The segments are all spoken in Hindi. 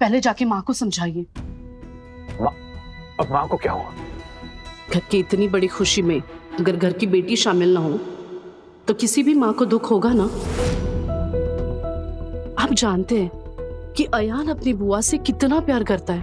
पहले जाके माँ को समझाइए। अब माँ को क्या हुआ? घर की इतनी बड़ी खुशी में अगर घर की बेटी शामिल ना हो तो किसी भी माँ को दुख होगा ना। आप जानते हैं कि अयान अपनी बुआ से कितना प्यार करता है।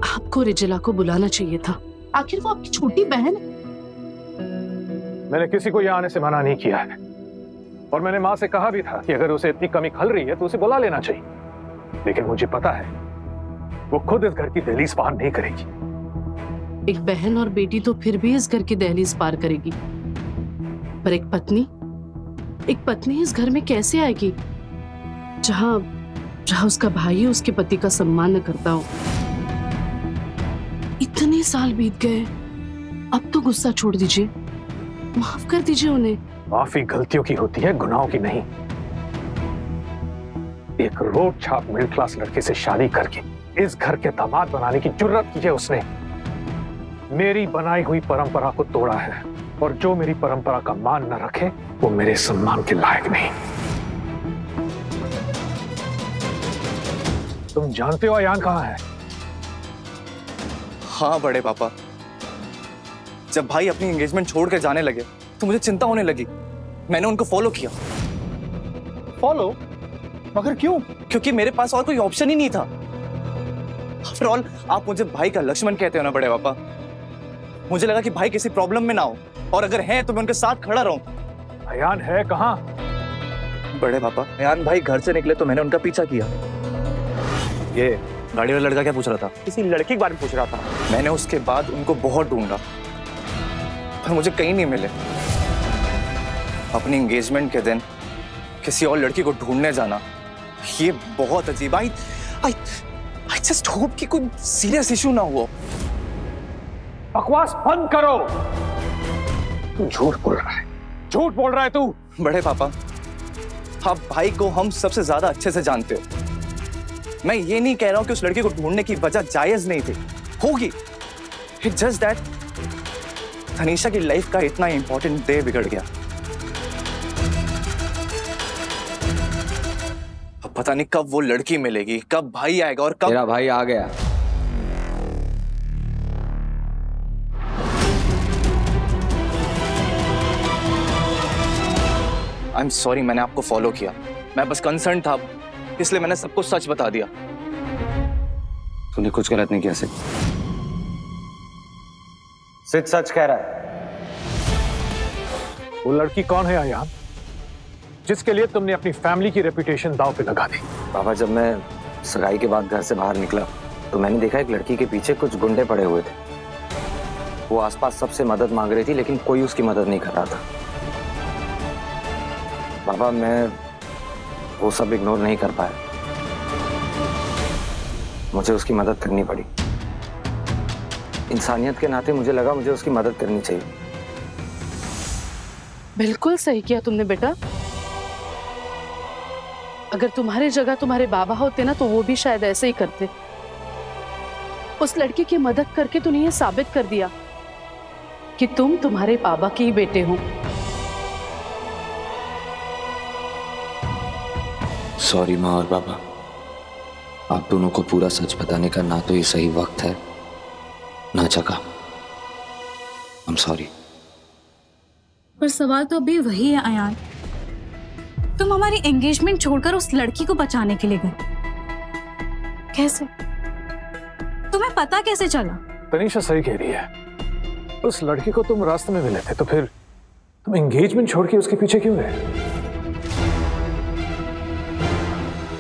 आपको रिजिला को बुलाना चाहिए था, आखिर वो आपकी छोटी बहन है। मैंने किसी को यहाँ आने से मना नहीं किया है और मैंने माँ से कहा भी था कि अगर उसे इतनी कमी खल रही है तो उसे बुला लेना चाहिए, लेकिन मुझे पता है वो खुद इस घर की दहलीज पार नहीं करेगी। एक बहन और बेटी तो फिर भी इस घर की दहलीज पार करेगी, पर एक पत्नी इस घर में कैसे आएगी जहां उसका भाई उसके पति का सम्मान न करता हो। इतने साल बीत गए, अब तो गुस्सा छोड़ दीजिए, माफ कर दीजिए उन्हें। माफी गलतियों की होती है, गुनाहों की नहीं। एक रोड छाप मिडिल क्लास लड़के से शादी करके इस घर के दामाद बनाने की जुर्रत की है उसने। मेरी बनाई हुई परंपरा को तोड़ा है और जो मेरी परंपरा का मान न रखे वो मेरे सम्मान के लायक नहीं। तुम जानते हो अयान कहाँ है? हाँ बड़े पापा, जब भाई अपनी एंगेजमेंट छोड़ कर जाने लगे तो मुझे चिंता होने लगी। मैंने उनको फॉलो किया। फॉलो? मगर क्यों? क्योंकि मेरे पास और कोई ऑप्शन ही नहीं था। आफ्टर ऑल आप मुझे भाई का लक्ष्मण कहते हो ना बड़े पापा। मुझे लगा कि भाई किसी प्रॉब्लम में ना हो और अगर है तो मैं उनके साथ खड़ा रहूं। अयान है कहाँ? बड़े पापा, अयान भाई घर से निकले तो मैंने उनका पीछा किया। ये गाड़ी वाला लड़का क्या पूछ रहा था? किसी लड़की के बारे में पूछ रहा था। मैंने उसके बाद उनको बहुत ढूंढा पर मुझे कहीं नहीं मिले। अपनी एंगेजमेंट के दिन किसी और लड़की को ढूंढने जाना, ये बहुत अजीब। I just hope कि कोई सीरियस इशू ना हुआ। बकवास बंद करो। तू झूठ बोल रहा है, झूठ बोल रहा है तू। बड़े पापा, आप भाई को हम सबसे ज्यादा अच्छे से जानते हो। मैं ये नहीं कह रहा हूं कि उस लड़की को ढूंढने की वजह जायज नहीं थी, होगी। It's just that तनीषा की लाइफ का इतना इंपॉर्टेंट डे बिगड़ गया। अब पता नहीं कब वो लड़की मिलेगी, कब भाई आएगा और कब। मेरा भाई आ गया। आई एम सॉरी, मैंने आपको फॉलो किया। मैं बस कंसर्न था, इसलिए मैंने सबको सच बता दिया। तूने कुछ गलत नहीं किया सिद्ध। सिद्ध सच कह रहा है। वो लड़की कौन है अयान, जिसके लिए तुमने अपनी फैमिली की रेपुटेशन दांव पे लगा दी? बाबा, जब मैं सगाई के बाद घर से बाहर निकला तो मैंने देखा एक लड़की के पीछे कुछ गुंडे पड़े हुए थे। वो आसपास सबसे मदद मांग रही थी लेकिन कोई उसकी मदद नहीं कर रहा था। बाबा, मैं वो सब इग्नोर नहीं कर पाया। मुझे उसकी मदद करनी पड़ी। इंसानियत के नाते मुझे लगा मुझे उसकी मदद करनी चाहिए। बिल्कुल सही किया तुमने बेटा। अगर तुम्हारी जगह तुम्हारे बाबा होते ना तो वो भी शायद ऐसे ही करते। उस लड़की की मदद करके तूने ये साबित कर दिया कि तुम तुम्हारे बाबा के ही बेटे हो। सॉरी माँ और बाबा, आप दोनों को पूरा सच बताने का ना तो ये सही वक्त है ना जगह। I am sorry. पर सवाल तो अभी वही है अयान, तुम हमारी एंगेजमेंट छोड़कर उस लड़की को बचाने के लिए गए, कैसे? तुम्हें पता कैसे चला? तनीषा सही कह रही है, उस लड़की को तुम रास्ते में मिले थे तो फिर तुम एंगेजमेंट छोड़ के उसके पीछे क्यों गए?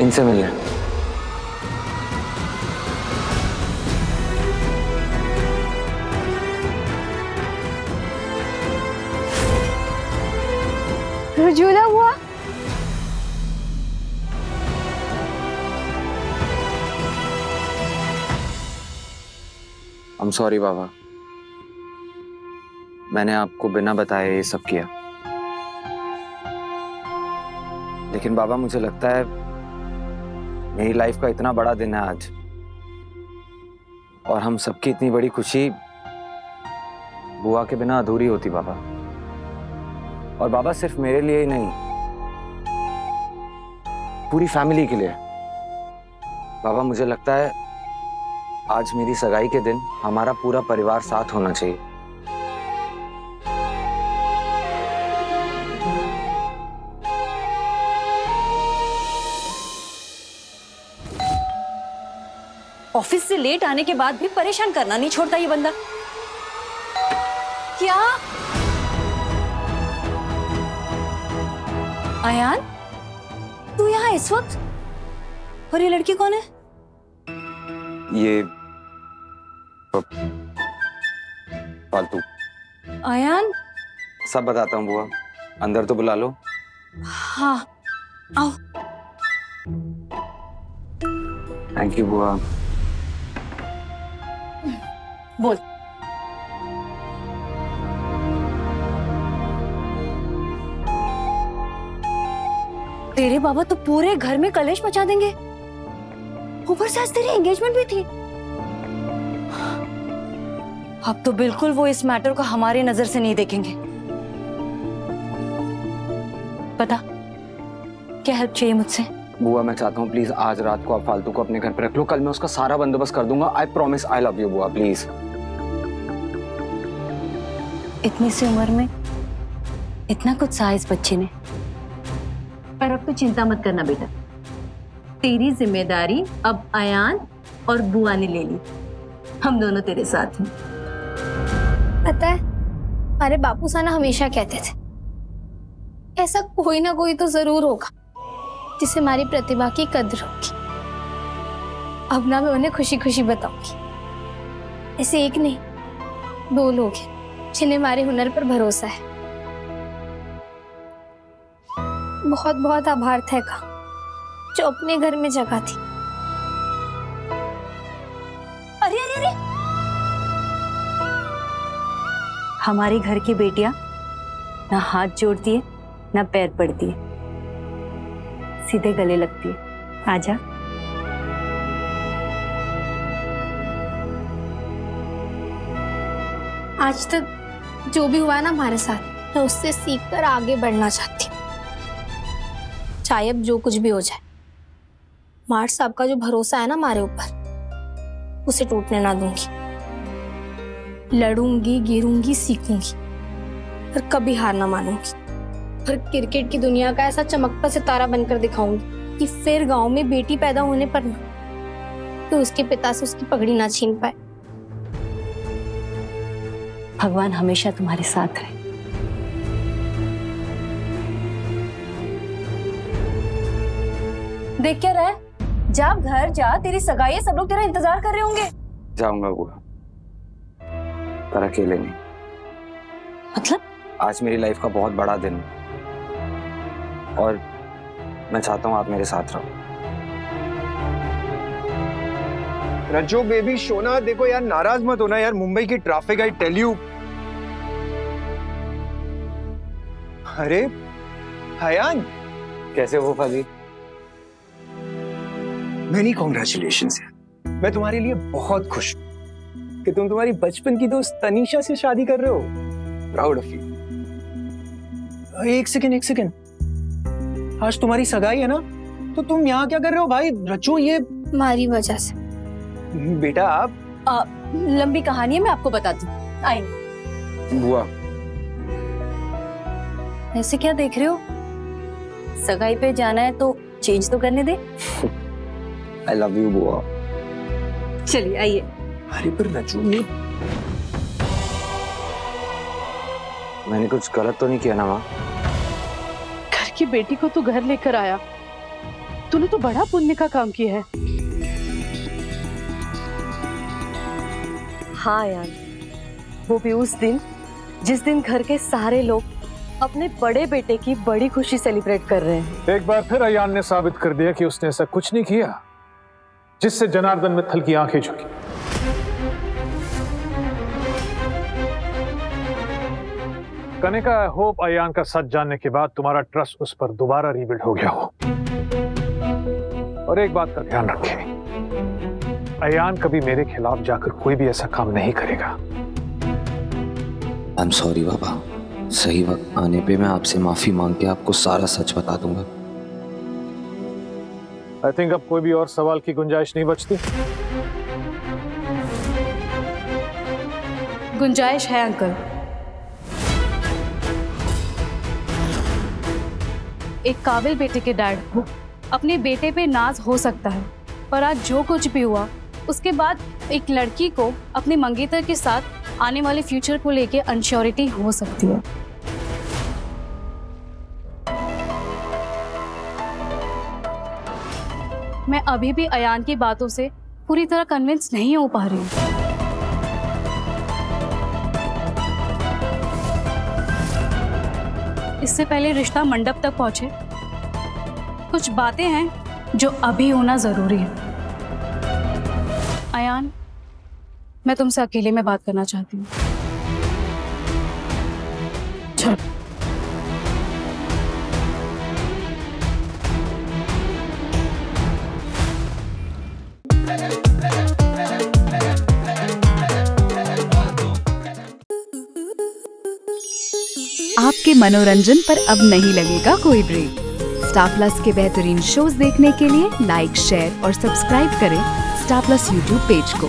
इनसे मिलिए। रुजूला हुआ? I'm sorry बाबा, मैंने आपको बिना बताए ये सब किया। लेकिन बाबा, मुझे लगता है मेरी लाइफ का इतना बड़ा दिन है आज, और हम सबकी इतनी बड़ी खुशी बुआ के बिना अधूरी होती बाबा। और बाबा, सिर्फ मेरे लिए ही नहीं, पूरी फैमिली के लिए। बाबा मुझे लगता है आज मेरी सगाई के दिन हमारा पूरा परिवार साथ होना चाहिए। ऑफिस से लेट आने के बाद भी परेशान करना नहीं छोड़ता ये बंदा। क्या आयान, तू यहाँ इस वक्त? और ये लड़की कौन है? ये फालतू। आयान, सब बताता हूँ बुआ, अंदर तो बुला लो। हाँ आओ। थैंक यू बुआ। बोल। तेरे बाबा तो पूरे घर में कलेश मचा देंगे। ऊपर से आज तेरी एंगेजमेंट भी थी। अब तो बिल्कुल वो इस मैटर को हमारी नजर से नहीं देखेंगे। बता, क्या हेल्प चाहिए मुझसे? बुआ मैं चाहता हूँ प्लीज आज रात को आप फालतू को अपने घर पे रख लो, कल मैं उसका सारा बंदोबस्त कर दूंगा। I promise, I love you बुआ प्लीज। इतनी सी उम्र में इतना कुछ सहा इस बच्चे ने। पर अब तो चिंता मत करना बेटा, तेरी जिम्मेदारी अब आयान और बुआ ने ले ली। हम दोनों तेरे साथ हैं। पता है, हमारे बापू साना हमेशा कहते थे ऐसा कोई ना कोई तो जरूर होगा जिसे हमारी प्रतिभा की कद्र होगी। अब ना मैं उन्हें खुशी खुशी बताऊंगी। ऐसे एक नहीं, 2 लोग हैं जिन्हें हमारे हुनर पर भरोसा है। बहुत बहुत आभार था का जो अपने घर में जगह थी। अरे अरे अरे, हमारे घर की बेटियां ना हाथ जोड़ती है ना पैर पड़ती है, सीधे गले लगती है। आजा। आज तक जो भी हुआ ना हमारे साथ, मैं उससे सीखकर आगे बढ़ना चाहती हूँ। चाहे अब जो कुछ भी हो जाए, मार्ट साहब का जो भरोसा है ना हमारे ऊपर, उसे टूटने ना दूंगी। लड़ूंगी, गिरूंगी, सीखूंगी, पर कभी हार ना मानूंगी। और क्रिकेट की दुनिया का ऐसा चमकता सितारा बनकर दिखाऊंगी कि फिर गांव में बेटी पैदा होने पर ना तो उसके पिता से उसकी पगड़ी ना छीन पाए। भगवान हमेशा तुम्हारे साथ रहे। देख क्या रहा है? जा घर जा, तेरी सगाई है, सब लोग तेरा इंतजार कर रहे होंगे। जाऊंगा बुआ, पर अकेले नहीं। मतलब? आज मेरी लाइफ का बहुत बड़ा दिन है और मैं चाहता हूँ आप मेरे साथ रहो। रज्जो बेबी, शोना देखो यार, नाराज मत होना यार, मुंबई की ट्रैफिक, आई टेल यू। अरे आयान, कैसे हो फजी? मेनी कॉन्ग्रेचुलेशंस यार, मैं तुम्हारे लिए बहुत खुश हूं कि तुम तुम्हारी बचपन की दोस्त तनीषा से शादी कर रहे हो। Proud of you. एक सेकेंड, आज तुम्हारी सगाई है ना, तो तुम यहाँ क्या कर रहे हो भाई? रज्जो ये हमारी वजह से। बेटा आप लंबी कहानी है, मैं आपको बताती हूँ। आइए। बुआ ऐसे क्या देख रहे हो? सगाई पे जाना है तो चेंज तो करने दे। आई लव यू बुआ। चलिए आइए। अरे पर रज्जो ये मैंने कुछ गलत तो नहीं किया ना माँ? घर की बेटी को तू घर लेकर आया, तूने तो बड़ा पुण्य का काम किया है। हाँ यार, वो भी उस दिन जिस दिन घर के सारे लोग अपने बड़े बेटे की बड़ी खुशी सेलिब्रेट कर रहे हैं। एक बार फिर अयान ने साबित कर दिया कि उसने ऐसा कुछ नहीं किया जिससे जनार्दन मित्तल की आंखें झुकी। कनिका, आई होप अयान का सच जानने के बाद तुम्हारा ट्रस्ट उस पर दोबारा रीबिल्ड हो गया हो। और एक बात का ध्यान रखें, अयान कभी मेरे खिलाफ जाकर कोई भी ऐसा काम नहीं करेगा। आई एम सॉरी बाबा, सही वक्त आने पे मैं आपसे माफी मांग के आपको सारा सच बता दूंगा। आई थिंक अब कोई भी और सवाल की गुंजाइश नहीं बचती। गुंजाइश है अंकल। एक काबिल बेटे के डैड को अपने बेटे पे नाज हो सकता है, पर आज जो कुछ भी हुआ उसके बाद एक लड़की को अपने मंगेतर के साथ आने वाले फ्यूचर को लेके अनश्योरिटी हो सकती है। मैं अभी भी अयान की बातों से पूरी तरह कन्विंस नहीं हो पा रही हूँ। इससे पहले रिश्ता मंडप तक पहुंचे, कुछ बातें हैं जो अभी होना जरूरी है। अयान, मैं तुमसे अकेले में बात करना चाहती हूँ। चल। आपके मनोरंजन पर अब नहीं लगेगा कोई ब्रेक। स्टार प्लस के बेहतरीन शोज देखने के लिए लाइक, शेयर और सब्सक्राइब करें स्टार प्लस यूट्यूब पेज को।